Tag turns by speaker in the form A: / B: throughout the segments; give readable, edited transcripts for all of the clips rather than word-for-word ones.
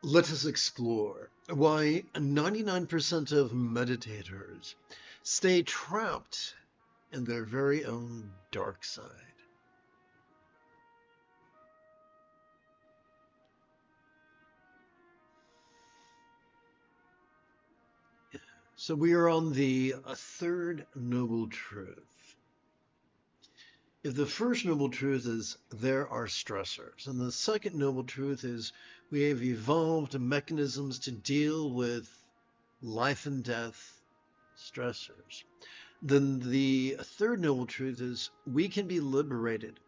A: let us explore why 99% of meditators stay trapped in their very own dark side. So we are on the third noble truth. If the first noble truth is there are stressors, and the second noble truth is we have evolved mechanisms to deal with life and death stressors, then the third noble truth is we can be liberated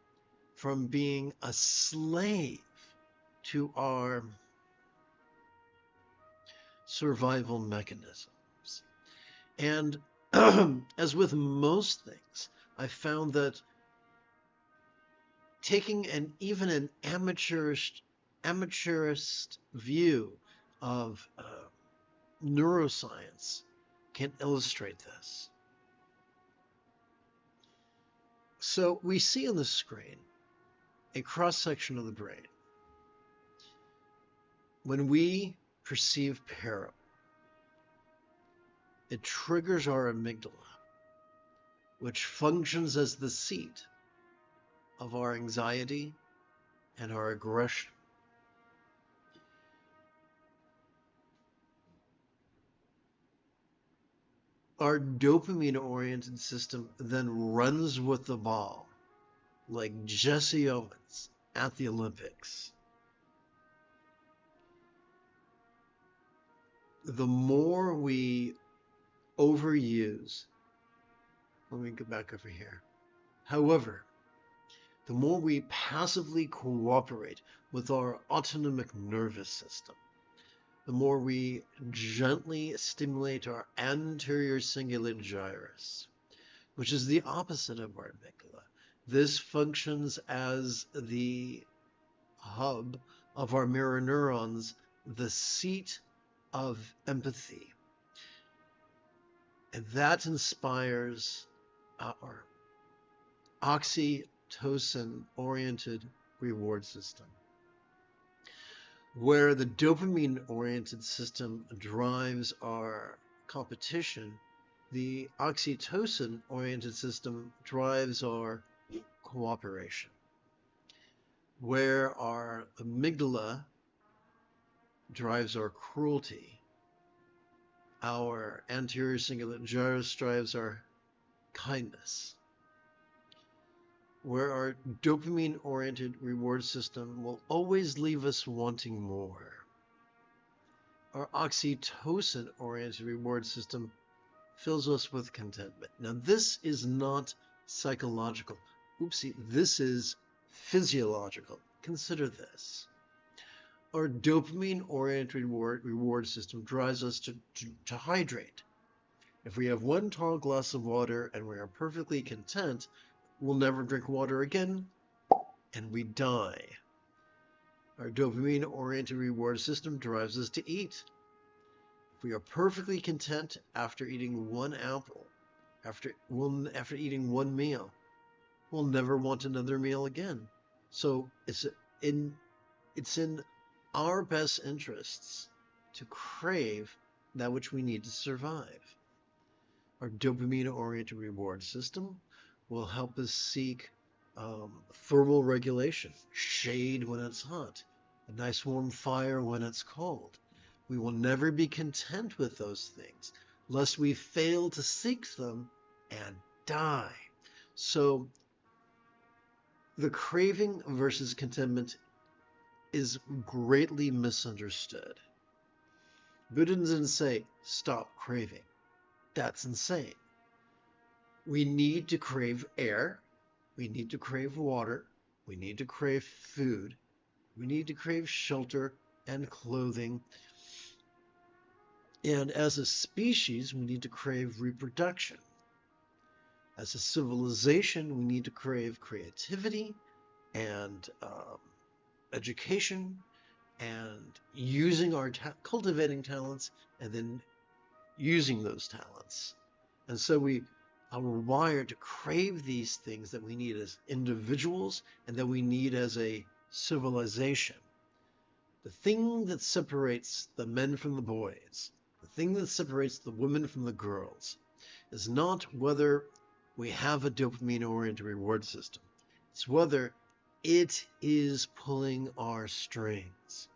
A: from being a slave to our survival mechanisms. And as with most things, I found that taking even an amateurist view of neuroscience can illustrate this. So we see on the screen a cross-section of the brain. When we perceive peril, it triggers our amygdala, which functions as the seat of our anxiety and our aggression. Our dopamine-oriented system then runs with the ball, like Jesse Owens at the Olympics. The more we overuse, let me go back over here. However, the more we passively cooperate with our autonomic nervous system, the more we gently stimulate our anterior cingulate gyrus, which is the opposite of our amygdala. This functions as the hub of our mirror neurons, the seat of empathy. And that inspires our oxytocin-oriented reward system. Where the dopamine-oriented system drives our competition, the oxytocin-oriented system drives our cooperation. Where our amygdala drives our cruelty, our anterior cingulate gyrus drives our kindness. Where our dopamine-oriented reward system will always leave us wanting more. Our oxytocin-oriented reward system fills us with contentment. Now, this is not psychological. Oopsie, this is physiological. Consider this. Our dopamine-oriented reward system drives us to hydrate. If we have one tall glass of water and we are perfectly content, we'll never drink water again, and we die. Our dopamine-oriented reward system drives us to eat. If we are perfectly content after eating one apple, after eating one meal, we'll never want another meal again. So it's in our best interests to crave that which we need to survive. Our dopamine-oriented reward system will help us seek thermal regulation, shade when it's hot, a nice warm fire when it's cold. We will never be content with those things, lest we fail to seek them and die. So the craving versus contentment is greatly misunderstood. Buddha didn't say, stop craving. That's insane. We need to crave air, we need to crave water, we need to crave food, we need to crave shelter and clothing. And as a species, we need to crave reproduction. As a civilization, we need to crave creativity and education and using our cultivating talents and then using those talents. And so we are wired to crave these things that we need as individuals and that we need as a civilization. The thing that separates the men from the boys, the thing that separates the women from the girls, is not whether we have a dopamine-oriented reward system. It's whether it is pulling our strings.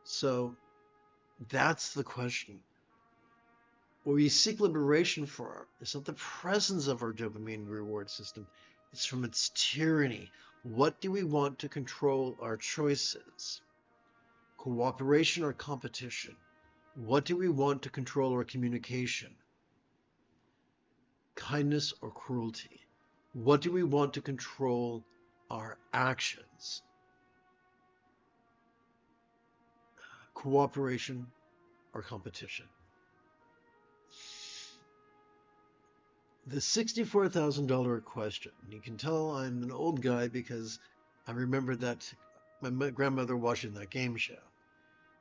A: So that's the question. What we seek liberation for is not the presence of our dopamine reward system. It's from its tyranny. What do we want to control our choices? Cooperation or competition? What do we want to control our communication? Kindness or cruelty? What do we want to control our actions? Cooperation or competition? The $64,000 question. You can tell I'm an old guy because I remember that my grandmother watching that game show.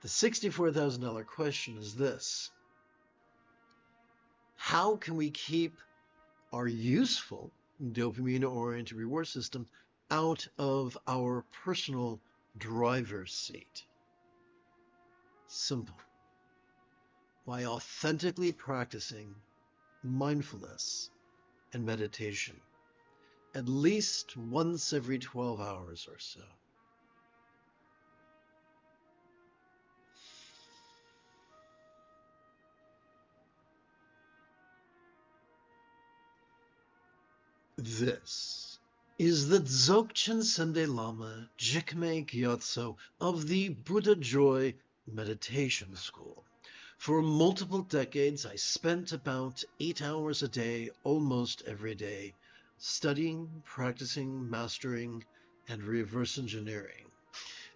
A: The $64,000 question is this: how can we keep our useful dopamine-oriented reward system out of our personal driver's seat? Simple. By authentically practicing mindfulness and meditation at least once every 12 hours or so. This is the Dzogchen Sende Lama Jigme Gyatso of the Buddha Joy Meditation School. For multiple decades, I spent about 8 hours a day, almost every day, studying, practicing, mastering, and reverse engineering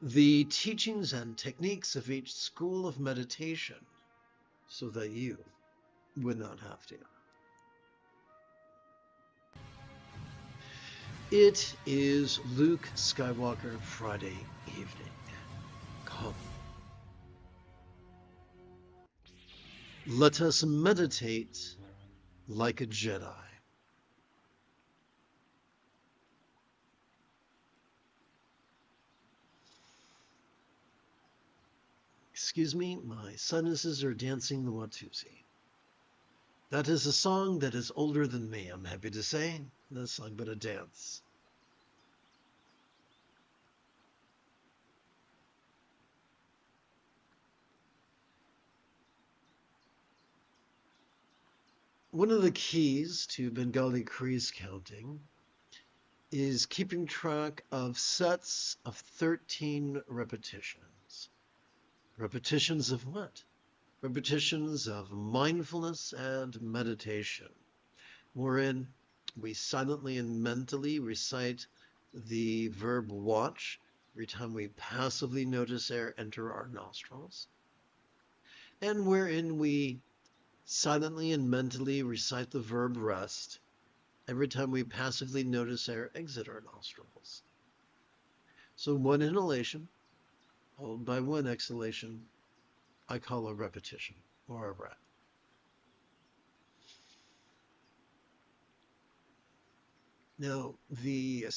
A: the teachings and techniques of each school of meditation so that you would not have to. It is Luke Skywalker Friday evening. Come. Let us meditate like a Jedi. Excuse me, my sinuses are dancing the Watusi. That is a song that is older than me, I'm happy to say. That song but a dance. One of the keys to Bengali crease counting is keeping track of sets of 13 repetitions. Repetitions of what? Repetitions of mindfulness and meditation, wherein we silently and mentally recite the verb watch every time we passively notice air enter our nostrils, and wherein we silently and mentally recite the verb rest every time we passively notice air exit our nostrils. So one inhalation, followed by one exhalation, I call a repetition or a breath. Now, the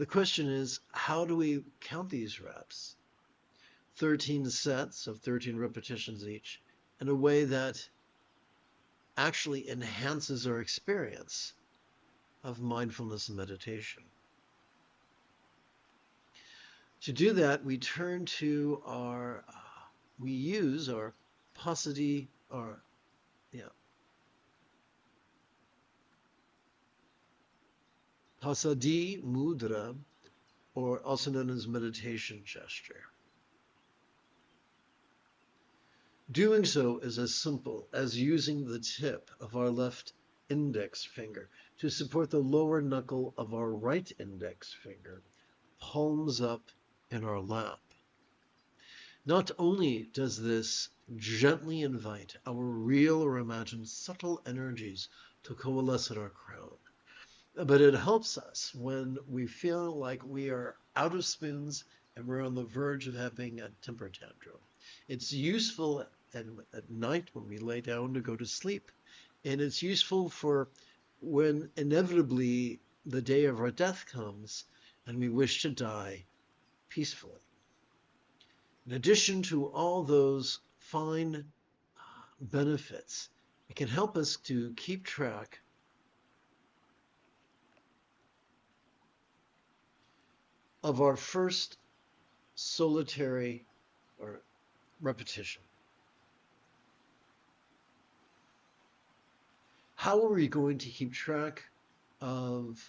A: question is, how do we count these reps? 13 sets of 13 repetitions each in a way that actually enhances our experience of mindfulness and meditation. To do that, we turn to we use our Pasadi Mudra, or also known as meditation gesture. Doing so is as simple as using the tip of our left index finger to support the lower knuckle of our right index finger, palms up in our lap. Not only does this gently invite our real or imagined subtle energies to coalesce at our crown, but it helps us when we feel like we are out of spoons and we're on the verge of having a temper tantrum. It's useful at night when we lay down to go to sleep, and it's useful for when inevitably the day of our death comes and we wish to die peacefully. In addition to all those fine benefits, it can help us to keep track of our first solitary or repetition. How are we going to keep track of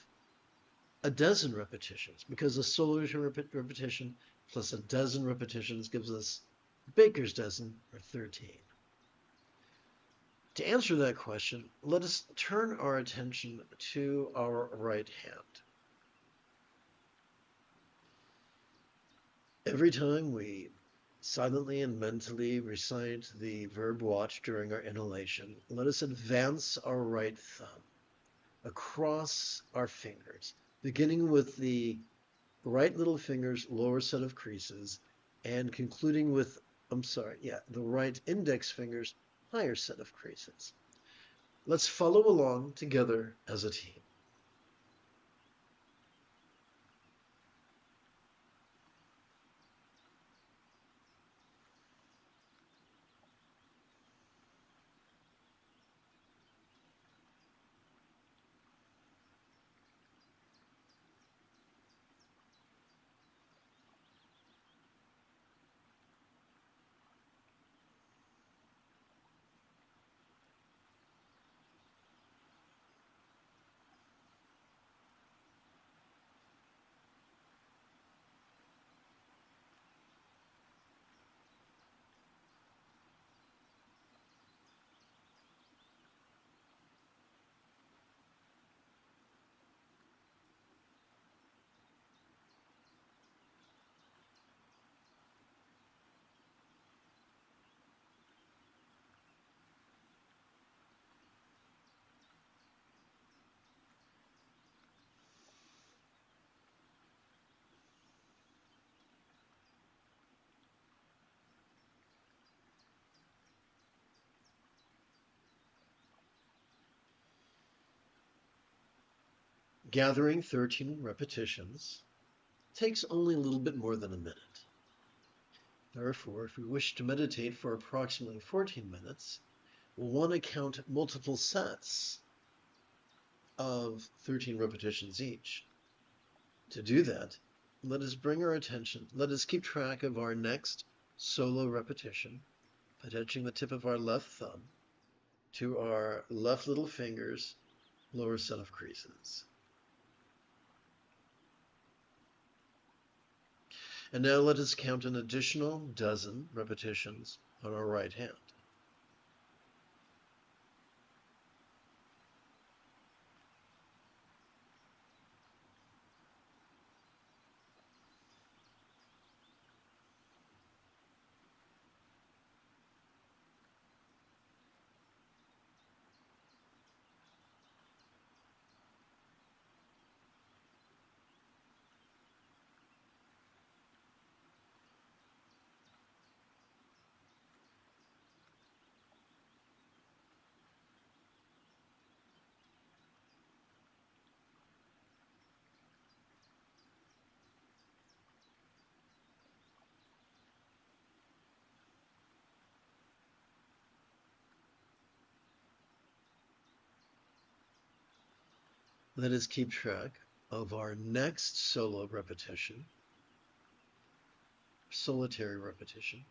A: a dozen repetitions? Because a solitary repetition plus a dozen repetitions gives us baker's dozen, or 13. To answer that question, let us turn our attention to our right hand. Every time we silently and mentally recite the verb watch during our inhalation, let us advance our right thumb across our fingers, beginning with the right little finger's lower set of creases and concluding with, the right index finger's higher set of creases. Let's follow along together as a team. Gathering 13 repetitions takes only a little bit more than a minute. Therefore, if we wish to meditate for approximately 14 minutes, we'll want to count multiple sets of 13 repetitions each. To do that, let us keep track of our next solo repetition, attaching the tip of our left thumb to our left little finger's lower set of creases. And now let us count an additional dozen repetitions on our right hand. Let us keep track of our next solitary repetition,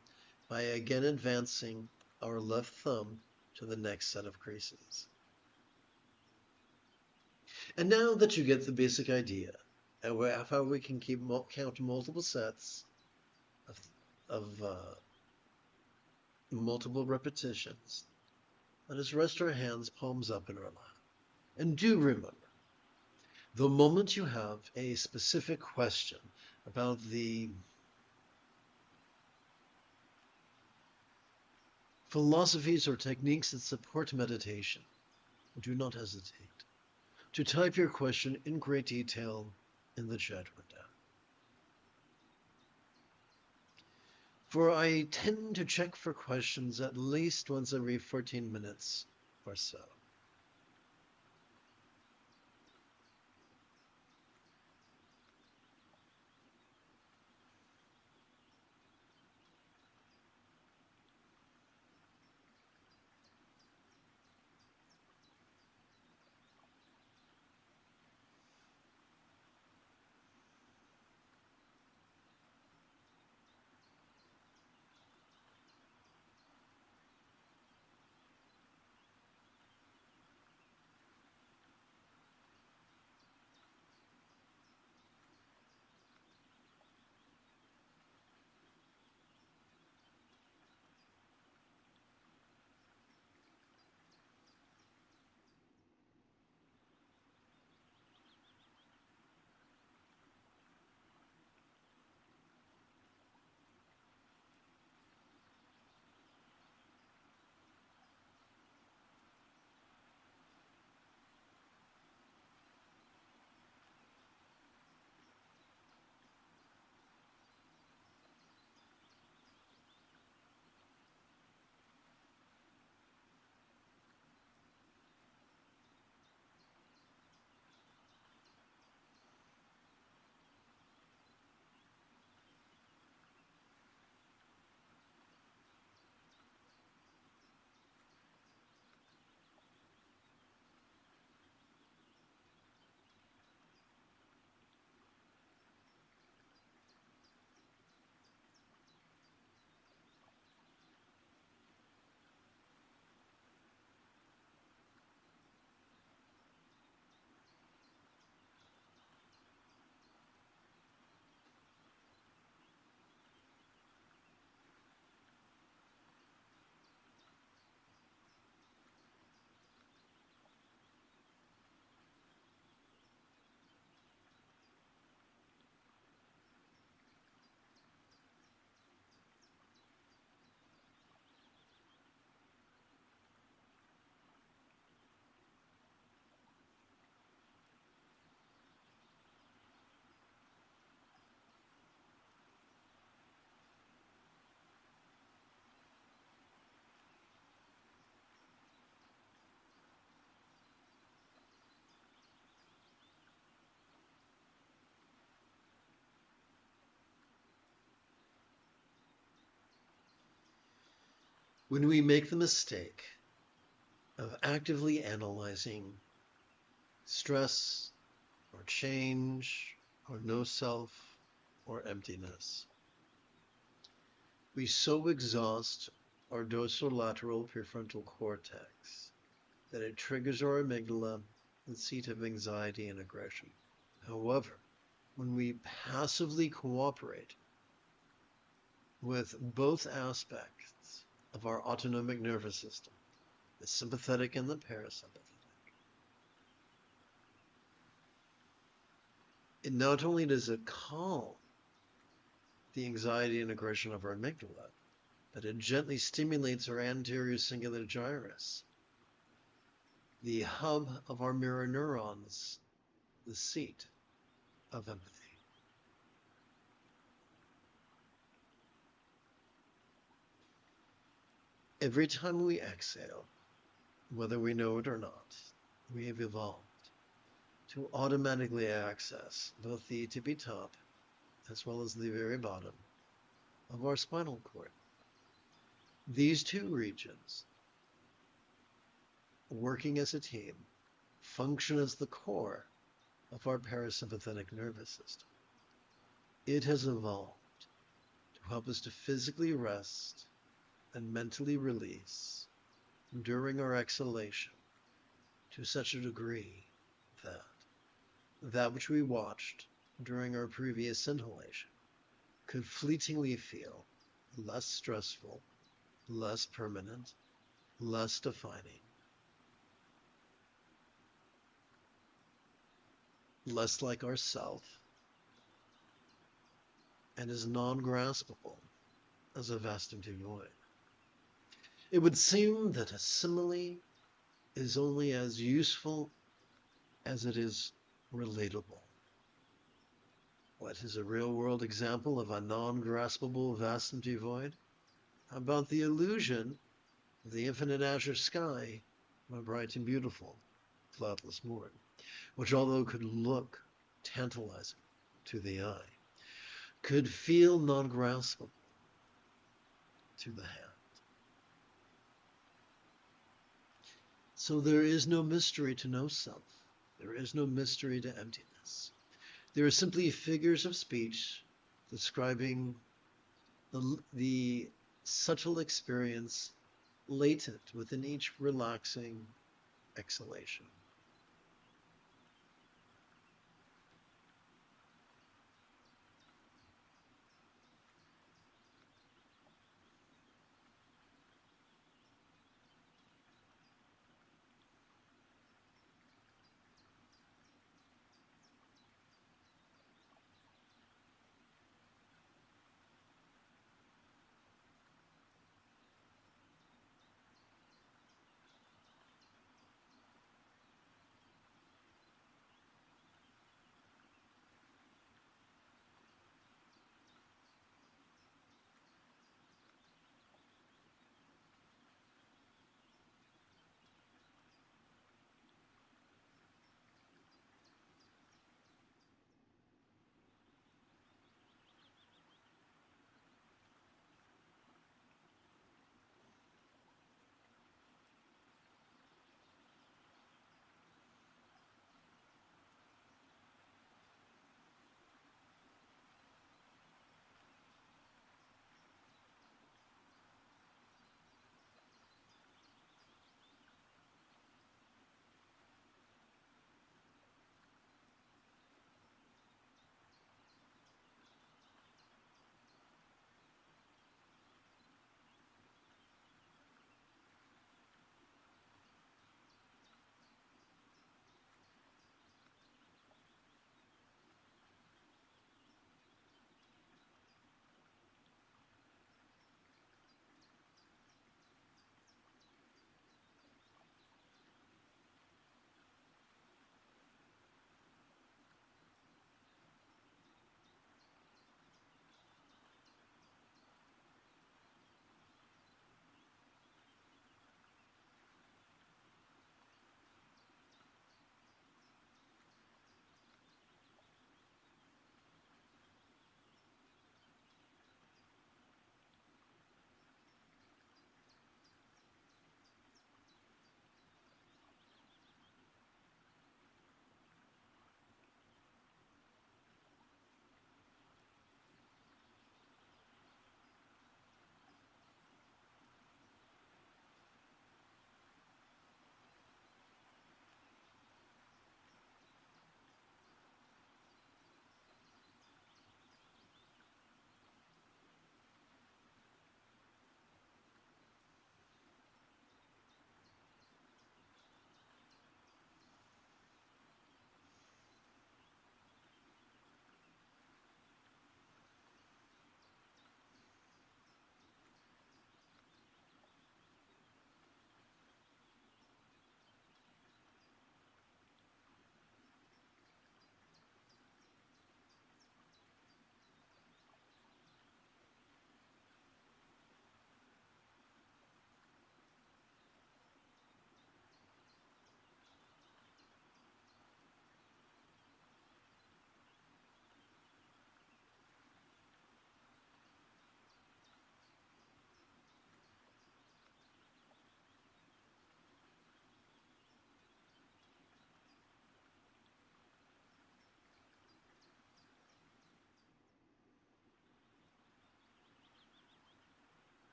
A: by again advancing our left thumb to the next set of creases. And now that you get the basic idea of how we can count multiple sets of multiple repetitions, let us rest our hands palms up in our lap. And do remember, the moment you have a specific question about the philosophies or techniques that support meditation, do not hesitate to type your question in great detail in the chat window. For I tend to check for questions at least once every 14 minutes or so. When we make the mistake of actively analyzing stress or change or no self or emptiness, we so exhaust our dorsolateral prefrontal cortex that it triggers our amygdala, the seat of anxiety and aggression. However, when we passively cooperate with both aspects of our autonomic nervous system, the sympathetic and the parasympathetic, it not only does it calm the anxiety and aggression of our amygdala, but it gently stimulates our anterior cingulate gyrus, the hub of our mirror neurons, the seat of empathy. Every time we exhale, whether we know it or not, we have evolved to automatically access both the tippy top as well as the very bottom of our spinal cord. These two regions, working as a team, function as the core of our parasympathetic nervous system. It has evolved to help us to physically rest and mentally release during our exhalation to such a degree that which we watched during our previous inhalation could fleetingly feel less stressful, less permanent, less defining, less like ourself, and as non-graspable as a vast empty void. It would seem that a simile is only as useful as it is relatable. What is a real-world example of a non-graspable vast empty void? How about the illusion of the infinite azure sky on a bright and beautiful cloudless morning, which, although could look tantalizing to the eye, could feel non-graspable to the hand. So there is no mystery to no self. There is no mystery to emptiness. There are simply figures of speech describing the subtle experience latent within each relaxing exhalation.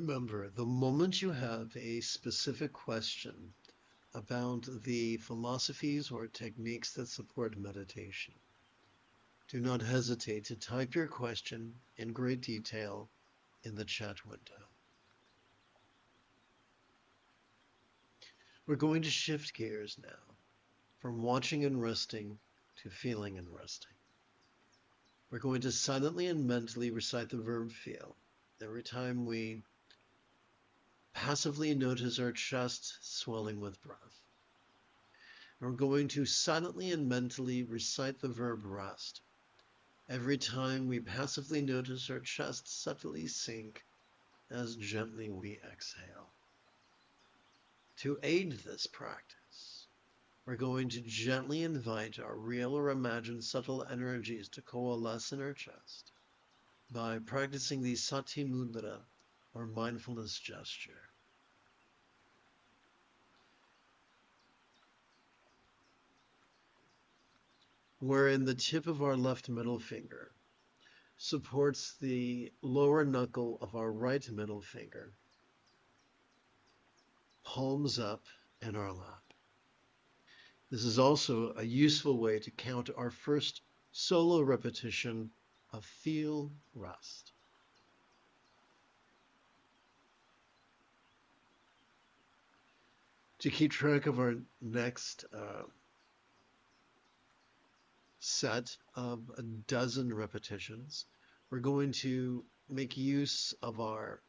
A: Remember, the moment you have a specific question about the philosophies or techniques that support meditation, do not hesitate to type your question in great detail in the chat window. We're going to shift gears now from watching and resting to feeling and resting. We're going to silently and mentally recite the verb feel every time we passively notice our chest swelling with breath. We're going to silently and mentally recite the verb rest every time we passively notice our chest subtly sink as gently we exhale. To aid this practice, we're going to gently invite our real or imagined subtle energies to coalesce in our chest by practicing the Sati Mudra, or mindfulness gesture. Wherein the tip of our left middle finger supports the lower knuckle of our right middle finger, palms up in our lap. This is also a useful way to count our first solo repetition of feel rest. To keep track of our next set of a dozen repetitions, we're going to make use of our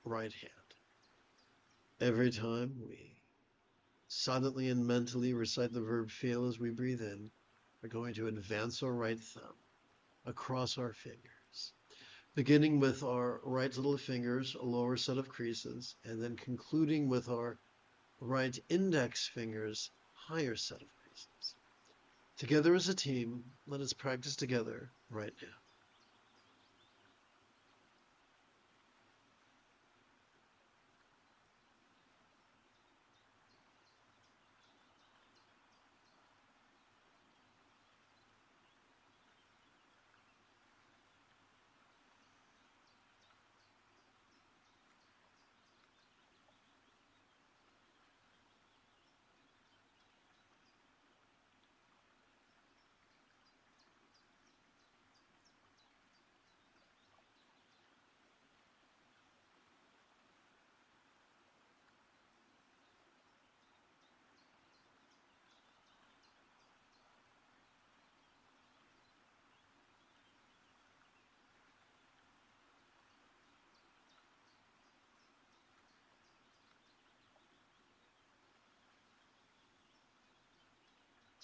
A: right hand. Every time we silently and mentally recite the verb feel as we breathe in, we're going to advance our right thumb across our fingers, beginning with our right little fingers, a lower set of creases, and then concluding with our right index fingers, higher set of creases. Together as a team, let us practice together right now.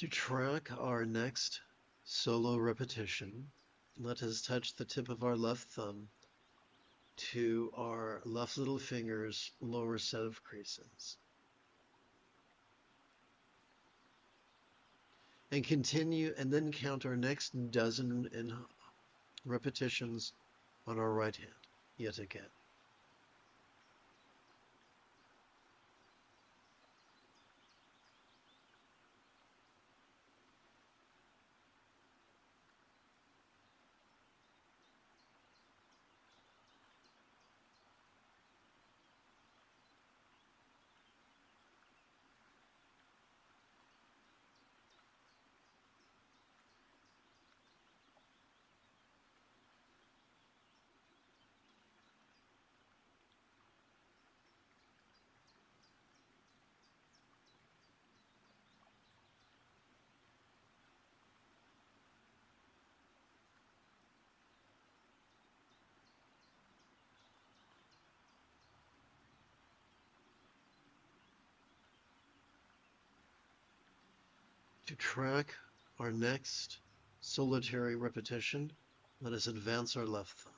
A: To track our next solo repetition, let us touch the tip of our left thumb to our left little finger's lower set of creases. And continue, and then count our next dozen in repetitions on our right hand, yet again. To track our next solitary repetition, let us advance our left thumb.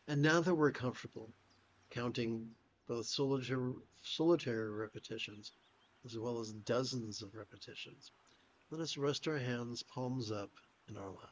A: And now that we're comfortable counting both solitary repetitions as well as dozens of repetitions, let us rest our hands palms up in our lap.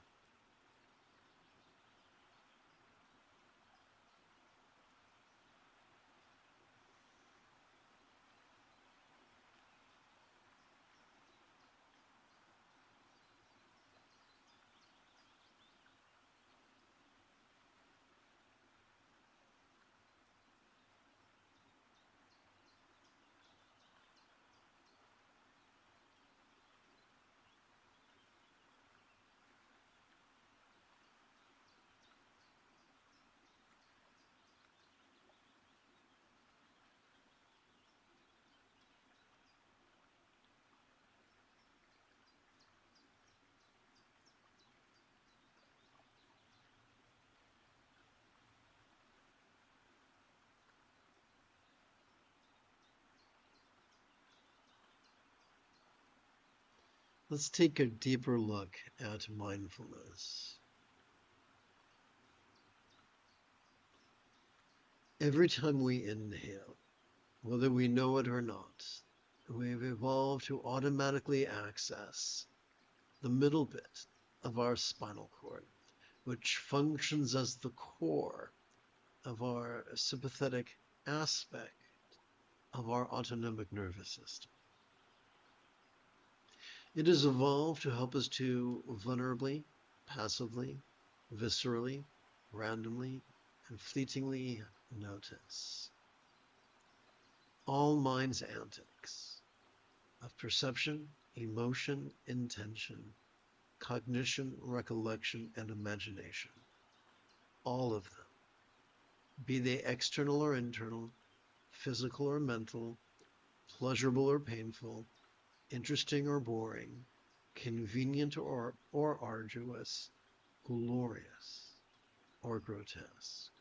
A: Let's take a deeper look at mindfulness. Every time we inhale, whether we know it or not, we've evolved to automatically access the middle bit of our spinal cord, which functions as the core of our sympathetic aspect of our autonomic nervous system. It has evolved to help us to vulnerably, passively, viscerally, randomly, and fleetingly notice all mind's antics of perception, emotion, intention, cognition, recollection, and imagination. All of them, be they external or internal, physical or mental, pleasurable or painful, interesting or boring, convenient or arduous, glorious or grotesque.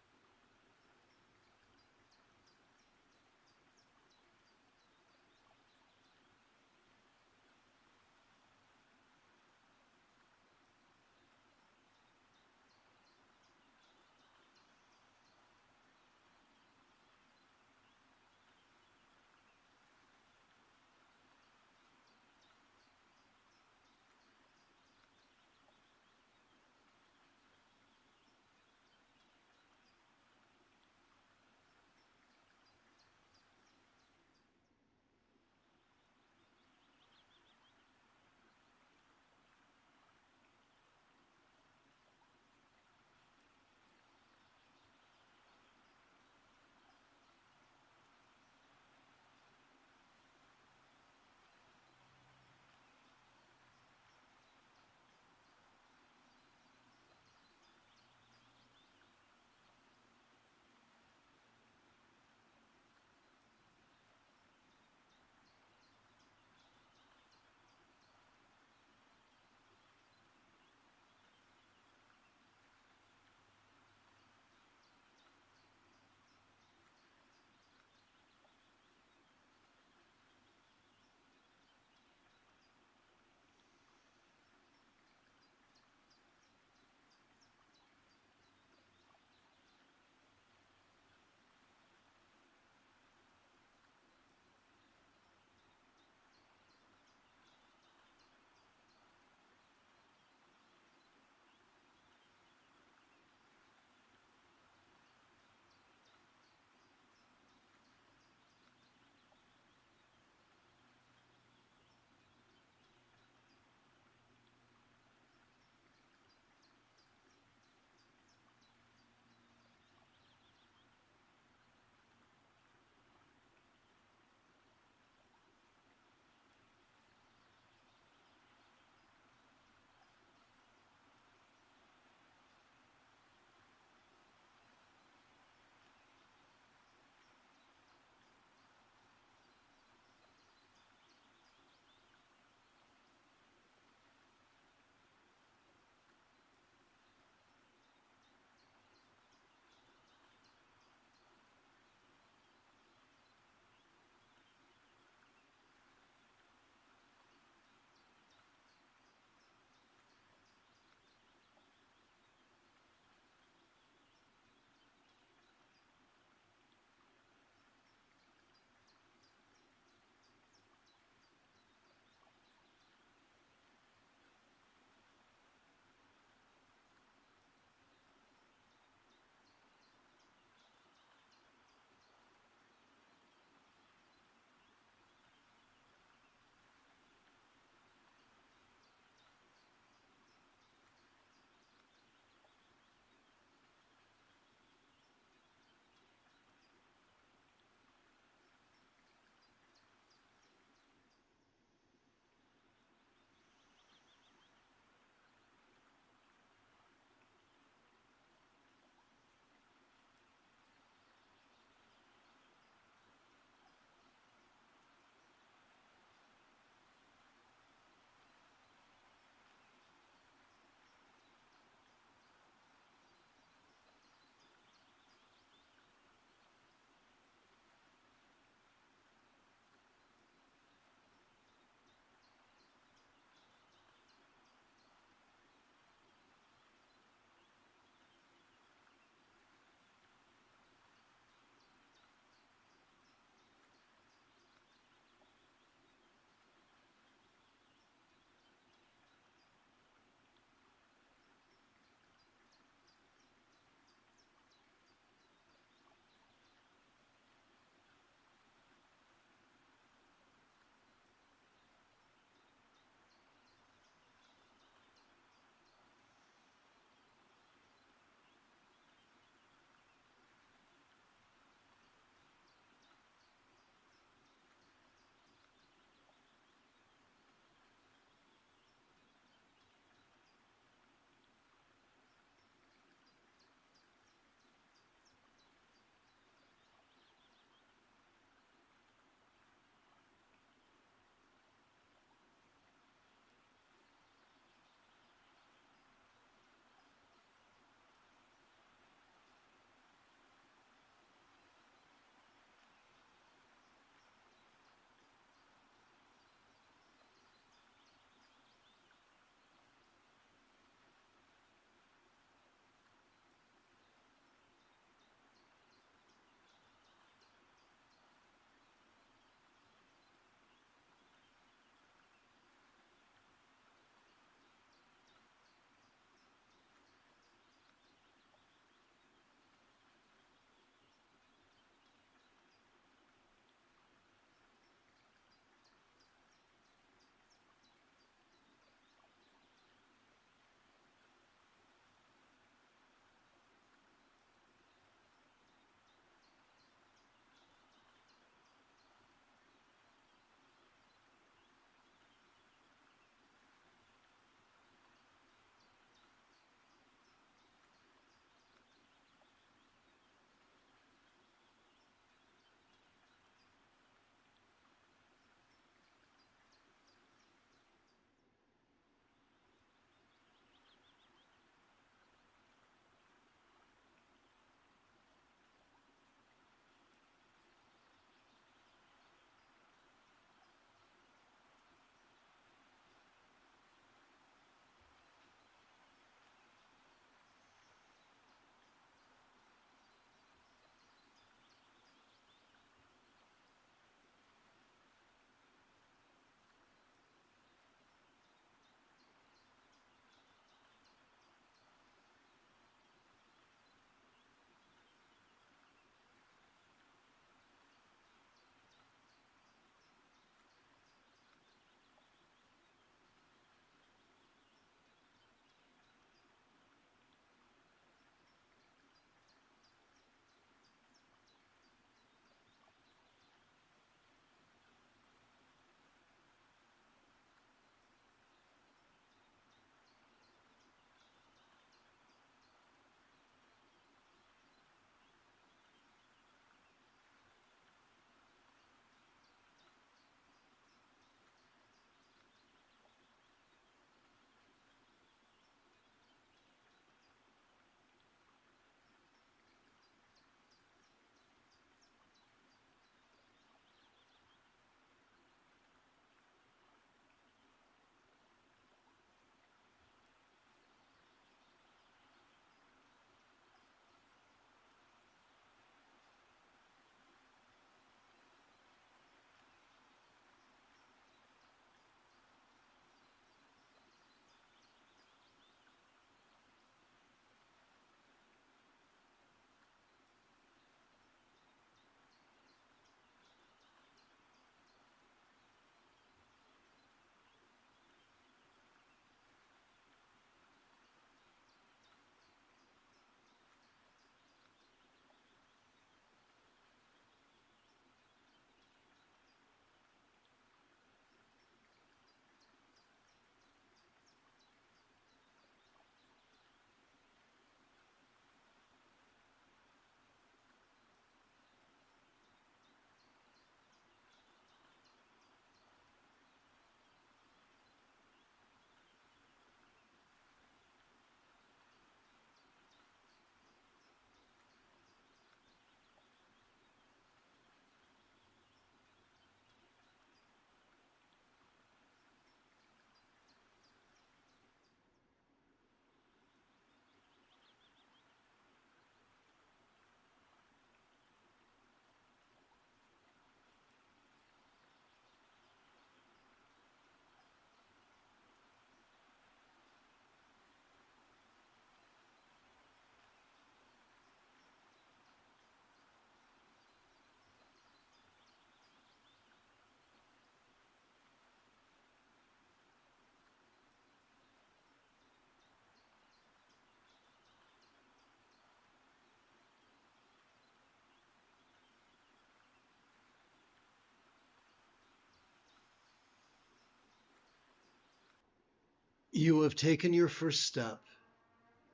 A: You have taken your first step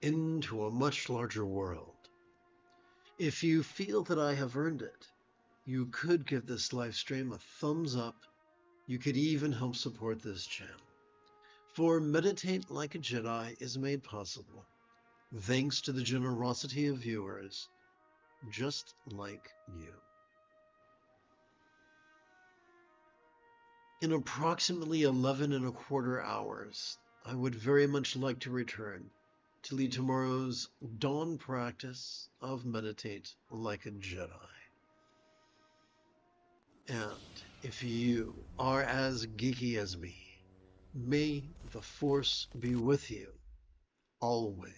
A: into a much larger world. If you feel that I have earned it, you could give this live stream a thumbs up. You could even help support this channel. For Meditate Like a Jedi is made possible thanks to the generosity of viewers just like you. In approximately 11 1/4 hours, I would very much like to return to lead tomorrow's dawn practice of Meditate Like a Jedi. And if you are as geeky as me, may the Force be with you always.